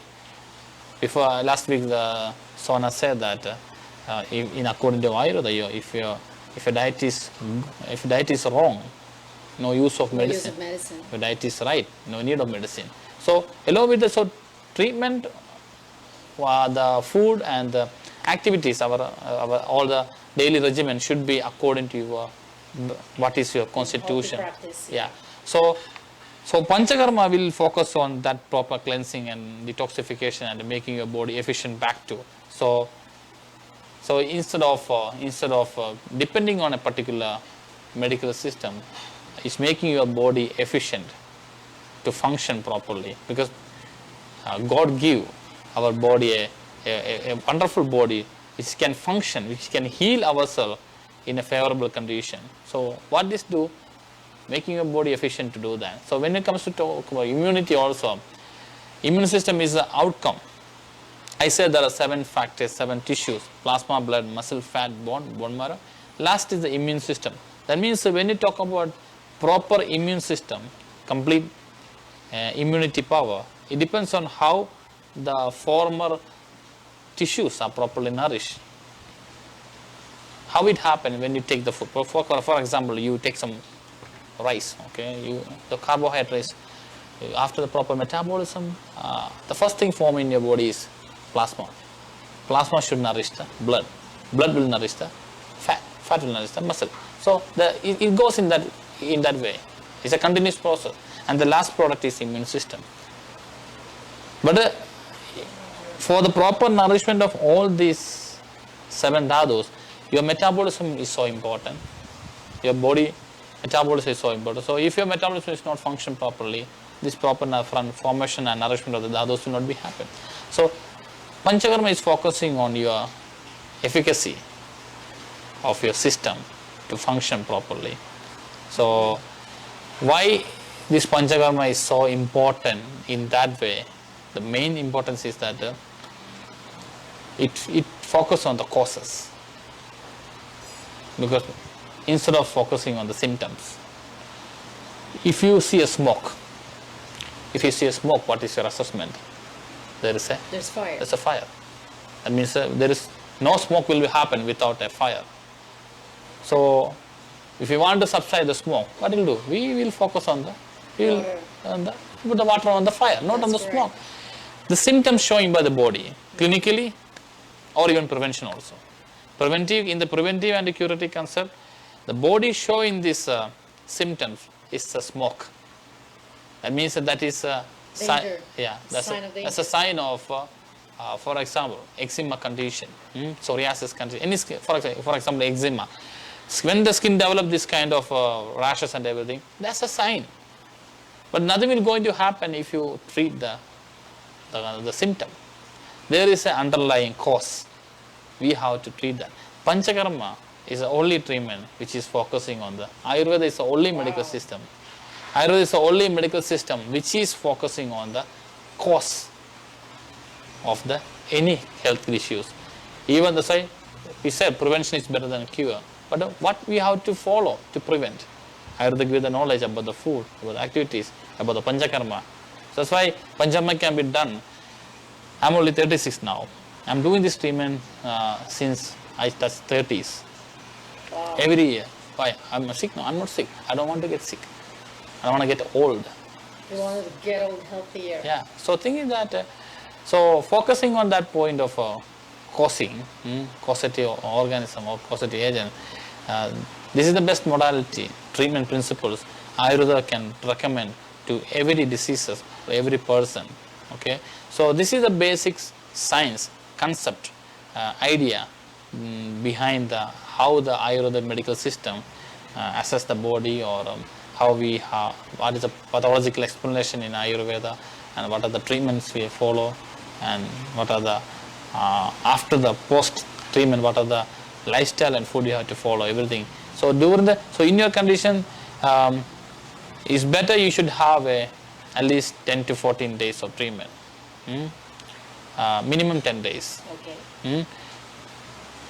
before last week the Sona said that in according to Ayurveda, if your diet is wrong, no use of medicine. Your diet is right, no need of medicine. So along with the treatment, the food and the activities, our all the daily regimen should be according to your what is your constitution. Practice, yeah. So Panchakarma will focus on that proper cleansing and detoxification and making your body efficient back to. So instead of depending on a particular medical system, it's making your body efficient to function properly, because God give our body a wonderful body which can function, which can heal ourselves in a favorable condition. So what this do? Making your body efficient to do that. So when it comes to talk about immunity also, immune system is the outcome. I said there are 7 factors, 7 tissues: plasma, blood, muscle, fat, bone marrow. Last is the immune system. That means when you talk about proper immune system, complete immunity power, it depends on how the former tissues are properly nourished. How it happens when you take the food. For example, you take some rice, okay, the carbohydrates, after the proper metabolism, the first thing formed in your body is plasma. Plasma should nourish the blood. Blood will nourish the fat. fat will nourish the muscle. So it goes in that way. It's a continuous process. And the last product is immune system. But for the proper nourishment of all these 7 dhatus, your metabolism is so important. Your body metabolism is so important. So if your metabolism is not functioning properly, this proper formation and nourishment of the dhatus will not be happen. So Panchakarma is focusing on your efficacy of your system to function properly. So why this Panchakarma is so important in that way? The main importance is that it focuses on the causes, because instead of focusing on the symptoms. If you see a smoke, what is your assessment? There's fire. There's a fire. That means there is no smoke will happen without a fire. So if you want to subside the smoke, what will do? We will focus on put the water on the fire, not on the smoke. The symptoms showing by the body, clinically or even prevention also. In the preventive and curative concept, the body showing these symptoms is a smoke. That means that is a sign. Yeah, that's a sign of, for example, eczema condition, psoriasis condition. For example, eczema. When the skin develops this kind of rashes and everything, that's a sign. But nothing will going to happen if you treat the symptom. There is an underlying cause. We have to treat that. Panchakarma is the only treatment which is focusing on the Ayurveda is the only medical system. Ayurveda is the only medical system which is focusing on the cause of any health issues. Even we said prevention is better than cure. But what we have to follow to prevent? Ayurveda gives the knowledge about the food, about the activities, about the Panchakarma. So that's why Panchakarma can be done. I'm only 36 now. I'm doing this treatment since I touched 30s. Wow. Every year. Why? I'm sick? No, I'm not sick. I don't want to get sick. I don't want to get old. You want to get old healthier. Yeah. So thinking that, so focusing on that point of causative organism or causative agent, this is the best modality, treatment principles Ayurveda can recommend to every diseases, to every person. Okay. So this is the basic science, concept, idea behind how the Ayurveda medical system assess the body, or what is the pathological explanation in Ayurveda, and what are the treatments we follow, and what are the after the post treatment, what are the lifestyle and food you have to follow, everything. So in your condition, it's better you should have at least 10 to 14 days of treatment. Minimum 10 days. Okay.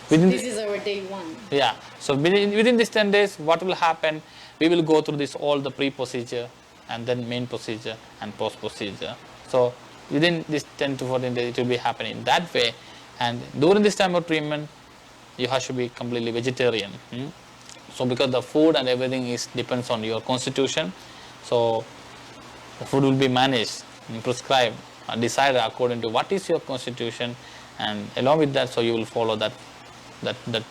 This is our day 1. Yeah. So within these 10 days, what will happen? We will go through all the pre-procedure, and then main procedure and post-procedure. So within this 10 to 14 days, it will be happening that way. And during this time of treatment, you have to be completely vegetarian. So because the food and everything depends on your constitution, so the food will be managed and prescribed and decided according to what is your constitution, and along with that, so you will follow that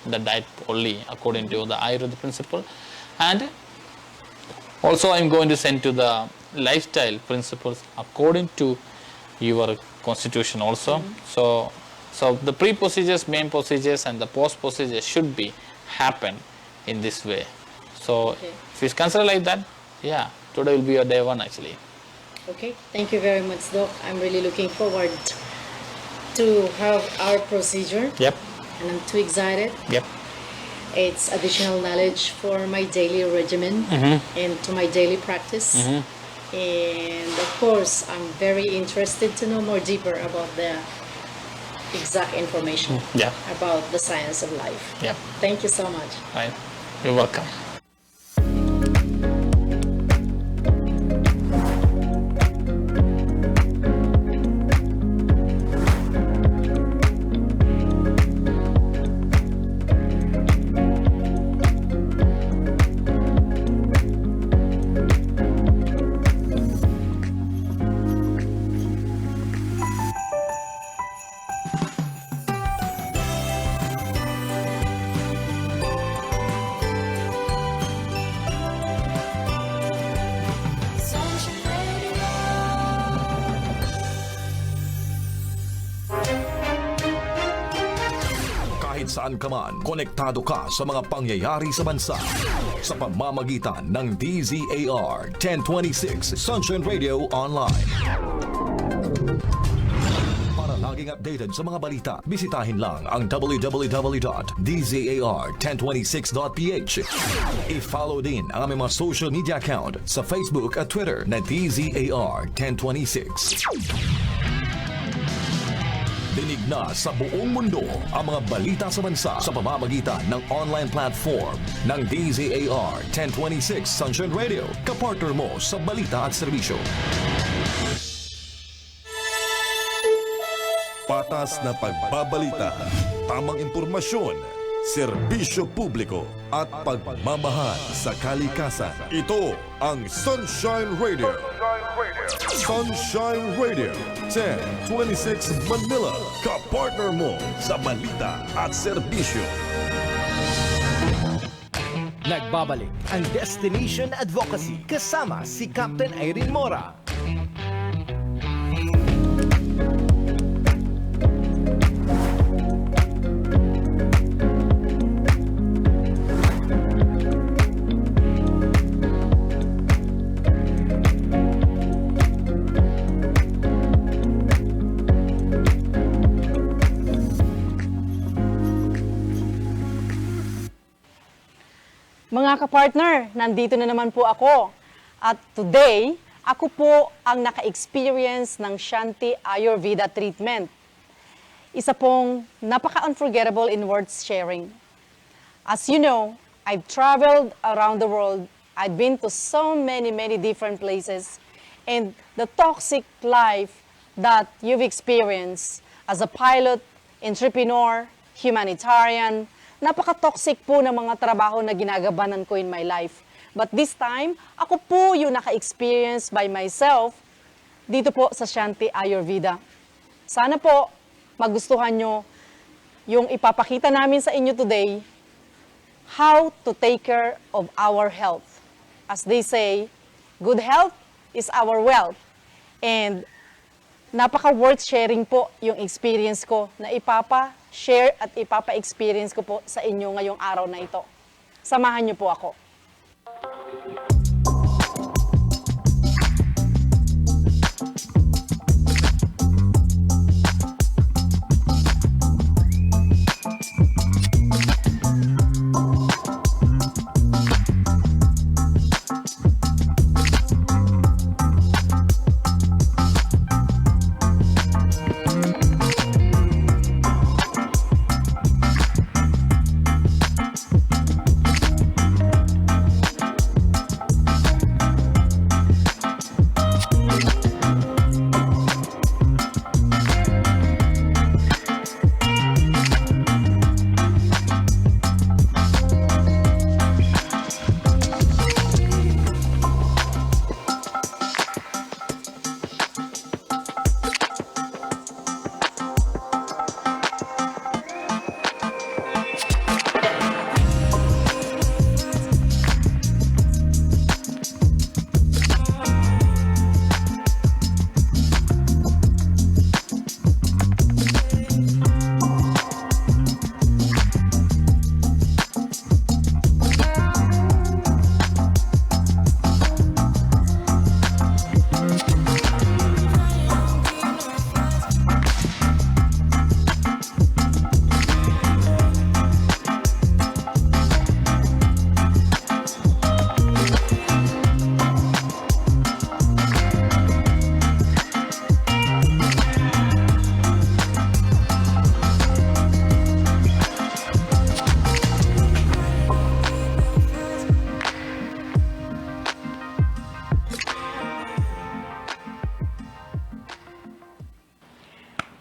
diet only according to the Ayurveda principle. And also I'm going to send to the lifestyle principles according to your constitution also. So the pre-procedures, main procedures, and the post-procedures should be happen in this way. So if you consider like that, yeah, today will be your day 1 actually. Okay, thank you very much, Doc. I'm really looking forward to have our procedure. Yep. And I'm too excited. Yep. It's additional knowledge for my daily regimen and to my daily practice. And of course, I'm very interested to know more deeper about the exact information about the science of life. Yeah. Thank you so much. Right. You're welcome. saan ka man, konektado ka sa mga pangyayari sa bansa sa pamamagitan ng DZAR 1026 Sunshine Radio Online. Para laging updated sa mga balita, bisitahin lang ang www.dzar1026.ph. I-follow din ang aming mga social media account sa Facebook at Twitter na DZAR1026. Dinig na sa buong mundo ang mga balita sa bansa sa pamamagitan ng online platform ng DZAR 1026 Sunshine Radio, kapartner mo sa balita at serbisyo. Patas na pagbabalita, tamang impormasyon, serbisyo publiko at pagmamahal sa kalikasan. Ito ang Sunshine Radio. Sunshine Radio 1026 Manila, kapartner mo sa balita at serbisyo. Nagbabalik ang Destination Advocacy kasama si Capt. Irene Mora. Mga kapartner, nandito na naman po ako. At today, ako po ang naka-experience ng Shanti Ayurveda treatment. Isa pong napaka-unforgettable in words sharing. As you know, I've traveled around the world. I've been to so many different places. And the toxic life that you've experienced as a pilot, entrepreneur, humanitarian, napaka-toxic po ng mga trabaho na ginagabanan ko in my life. But this time, ako po yung naka-experience by myself dito po sa Shanti Ayurveda. Sana po magustuhan nyo yung ipapakita namin sa inyo today, how to take care of our health. As they say, good health is our wealth. And napaka-worth sharing po yung experience ko na ipapa-share at ipapa-experience ko po sa inyo ngayong araw na ito. Samahan niyo po ako.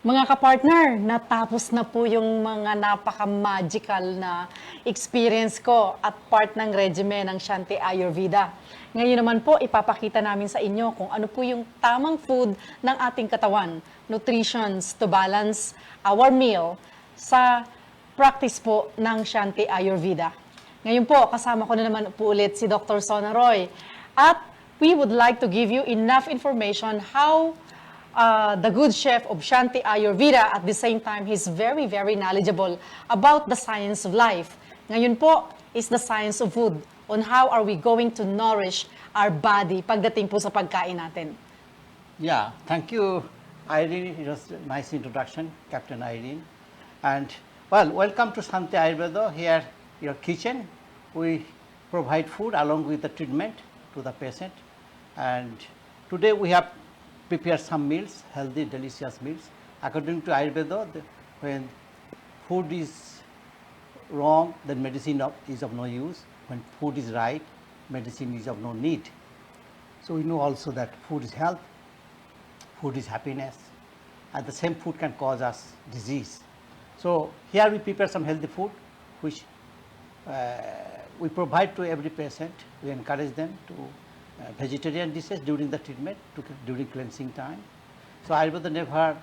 Mga kapartner, natapos na po yung mga napaka-magical na experience ko at part ng regimen ng Shanti Ayurveda. Ngayon naman po, ipapakita namin sa inyo kung ano po yung tamang food ng ating katawan, nutritions to balance our meal sa practice po ng Shanti Ayurveda. Ngayon po, kasama ko na naman po ulit si Dr. Sona Roy. At we would like to give you enough information how the good chef of Shanti Ayurveda. At the same time, he's very, very knowledgeable about the science of life. Ngayon po is the science of food, on how are we going to nourish our body pagdating po sa pagkain natin. Yeah, thank you, Irene. It was a nice introduction, Captain Irene. And well, welcome to SHANTI AYURVEDA. Here, your kitchen. We provide food along with the treatment to the patient. And today we have prepared some meals, healthy, delicious meals. According to Ayurveda, when food is wrong, then medicine is of no use. When food is right, medicine is of no need. So we know also that food is health, food is happiness, and the same food can cause us disease. So here we prepare some healthy food, which we provide to every patient. We encourage them to vegetarian dishes during the treatment, during cleansing time. So Ayurveda never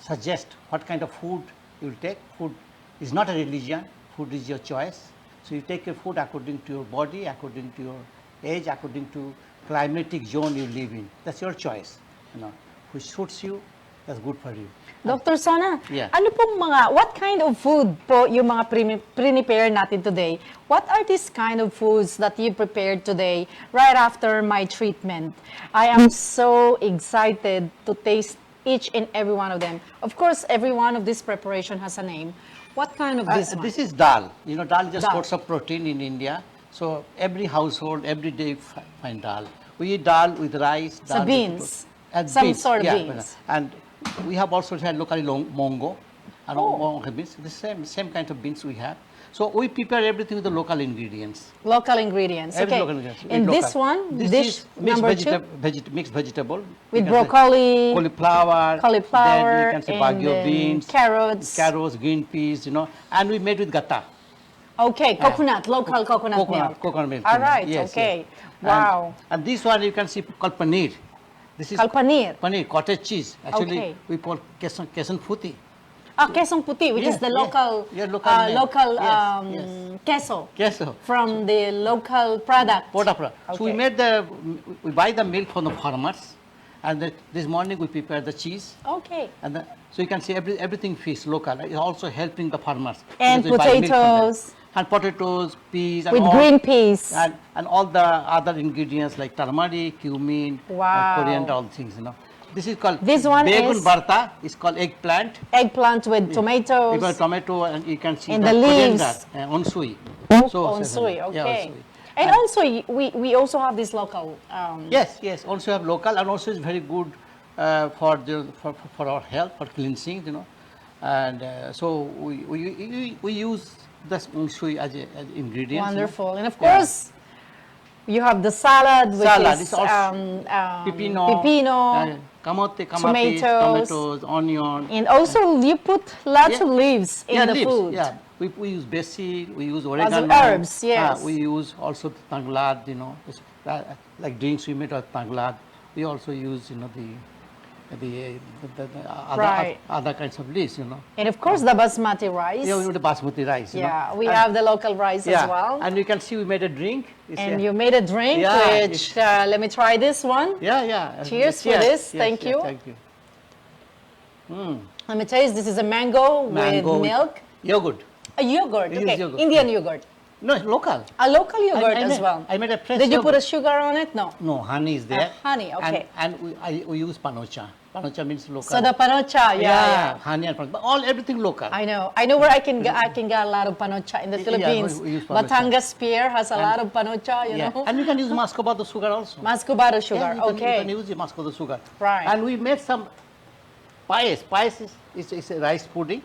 suggest what kind of food you will take. Food is not a religion. Food is your choice. So you take your food according to your body, according to your age, according to climatic zone you live in. That's your choice. Which suits you, that's good for you. Dr. Sana, Yeah. ano pong what kind of food po yung mga prepare natin today? What are these kind of foods that you prepared today right after my treatment? I am so excited to taste each and every one of them. Of course, every one of this preparation has a name. What kind of this one? This is dal. Dal is a Dal. source of protein in India. So every household, every day find dal. We eat dal with rice. Sa Dal beans. and Some beans, sort of yeah, beans. And we have also had locally mongo and Oh. mongo beans. The same kind of beans we have. So we prepare everything with the local ingredients. Local ingredients. Every Okay. local ingredients. And Local. this one, This dish is mixed number two, mixed vegetable. with You can say broccoli, cauliflower, cauliflower, then you can say and baguio then beans, carrots. green peas, and we made with gata. Okay, coconut, local coconut milk. Coconut milk. All right, Yes, okay. yes. Wow. And this one you can see called paneer. This is Kalpaneer. paneer, cottage cheese. Actually, Okay. we call kesan puti. Quesong puti, which is the Yeah, local, yeah, local name. Yes, queso Queso. from the local product. So we Okay. we buy the milk from the farmers, and this morning we prepare the cheese. Okay. And so you can see everything fish local. It's also helping the farmers. And because we buy milk from them. potatoes. And potatoes, peas, and With all, green peas. and all the other ingredients like turmeric, cumin, Wow. coriander, all things. This is called This one begun is- barta. It's called eggplant. Eggplant with tomatoes. You got tomato, and you can see And the the coriander, leaves. onsui. Onsui, okay. Yeah, onsui. And also, we also have this local. Yes. Also have local, and also is very good for our health, for cleansing, And so we use this onsui as ingredients. Wonderful. And of Yeah. course, you have the salad, which Salad is is also pipino, kamote, tomatoes, onion. and also you put lots Yeah. of leaves in the leaves, food. Yeah, we use basil, we use of oregano. herbs, yes. We use also tanglad, like drinks we made with tanglad. We also use, the Right. other kinds of leaves, And of course, the basmati rice. Yeah, we do the basmati rice. Yeah, we And- have the local rice yeah, as well. and you can see we made a drink. It's And a- you made a drink, Yeah, which, let me try this one. Yeah. Cheers for this. Thank you. Thank you. Let me taste, this is a mango, Mango with milk. Yogurt. A yogurt, We use okay. yogurt. Indian yogurt. No, it's local. A local yogurt I as made- well. I made a fresh Did you put a yogurt. sugar on it? No. No, honey is there. honey, okay. And we use panocha. Panocha means local. So the panocha, yeah. Honey and panocha. But everything local. I know where I can get a lot of panocha in the Yeah, Philippines. we use panocha. Batangas Pier has a lot of panocha, you Yeah. know. And you can use muscovado sugar also. Mascobado sugar, Yeah, you okay. can use the muscovado sugar. Right. And we made some payas. Payas is a rice pudding.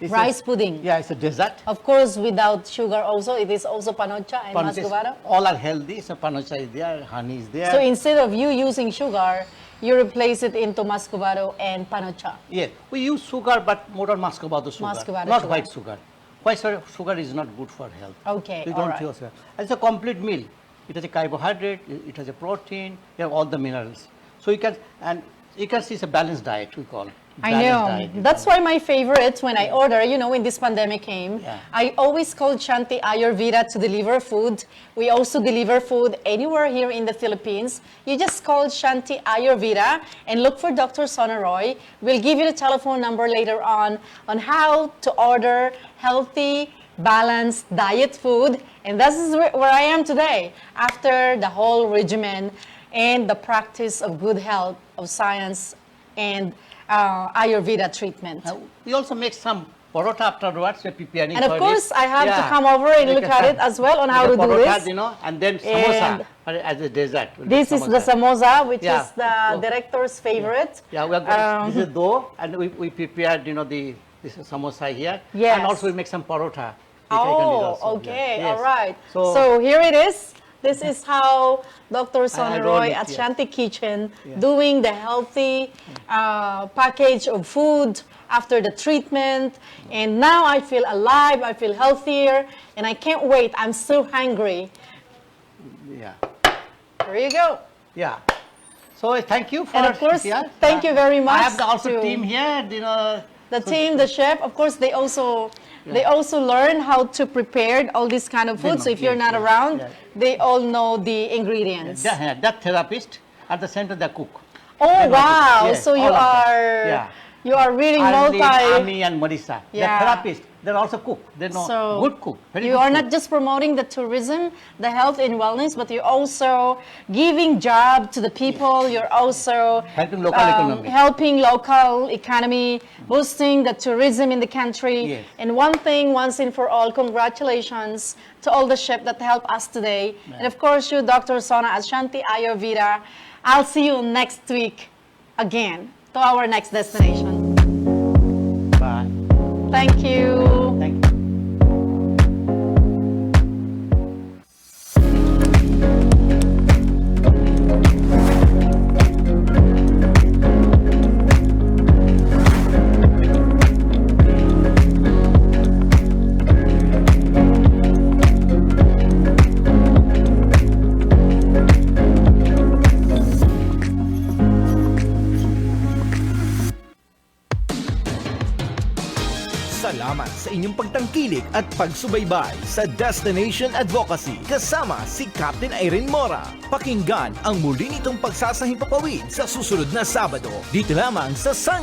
It's Rice pudding. Yeah, it's a dessert. Of course, without sugar also, it is also panocha and Panocha is- mascobado. all are healthy. So panocha is there, honey is there. So instead of you using sugar, you replace it into mascobado and panocha. Yes, we use sugar, but more on muscovado sugar, Muscovado not sugar. white sugar. White sugar is not good for health. Okay, We all don't right. use it. It's a complete meal. It has a carbohydrate, it has a protein, you have all the minerals. So you can see it's a balanced diet, we call. I balanced know. diet. That's why my favorite when I order, you know, when this pandemic came, Yeah. I always called Shanti Ayurveda to deliver food. We also deliver food anywhere here in the Philippines. You just call Shanti Ayurveda and look for Dr. Sonaroy. We'll give you the telephone number later on how to order healthy, balanced diet food. And this is where I am today after the whole regimen and the practice of good health, of science, and Ayurveda treatment. We also make some parota afterwards. We're preparing And of for course, it. I have to Yeah. come over and Make look a at some- it as well on make how a to do parotas, this. you know, and then And samosa as a dessert. This is the samosa, which Yeah. is the director's favorite. Yeah, we are going, this is dough, and we prepared, you know, this samosa here. Yes. And also we make some parota. which I can eat Oh, also. okay, Yeah. Yes. all right. So, So here it is. This is how Dr. roll Sonaroy it, at yes. Shanti Kitchen doing the healthy package of food after the treatment. And now I feel alive, I feel healthier, and I can't wait. I'm so hungry. yeah. There you go. Yeah. So thank you for. And of course, yeah, thank you very much I have the also to- team here, you know. The team, the chef, of course, they also learn how to prepare all this kind of They food. know, So if you're yes, not yes, around, yes. they all know the ingredients. That therapist at the center, the cook. Oh They know wow! cook. Yes, So you all of them. are Yeah. you are really Arlene, multi. Ami and Marisa. Yeah. The therapist, they're also cook. They know So good cook. Very you good are cook. not just promoting the tourism, the health and wellness, but you're also giving job to the people. You're also Helping local economy. helping local economy, boosting the tourism in the country. Yes. And one thing, once and for all, congratulations to all the chefs that helped us today. And of course, you, Dr. Sona at Shanti Ayurveda. I'll see you next week again to our next destination. Bye. Thank you. Thank you. Salamat sa inyong pagtangkilik at pagsubaybay sa Destination Advocacy kasama si Captain Irene Mora. Pakinggan ang muli nitong pagsasahing papawid sa susunod na Sabado dito lamang sa Sunshine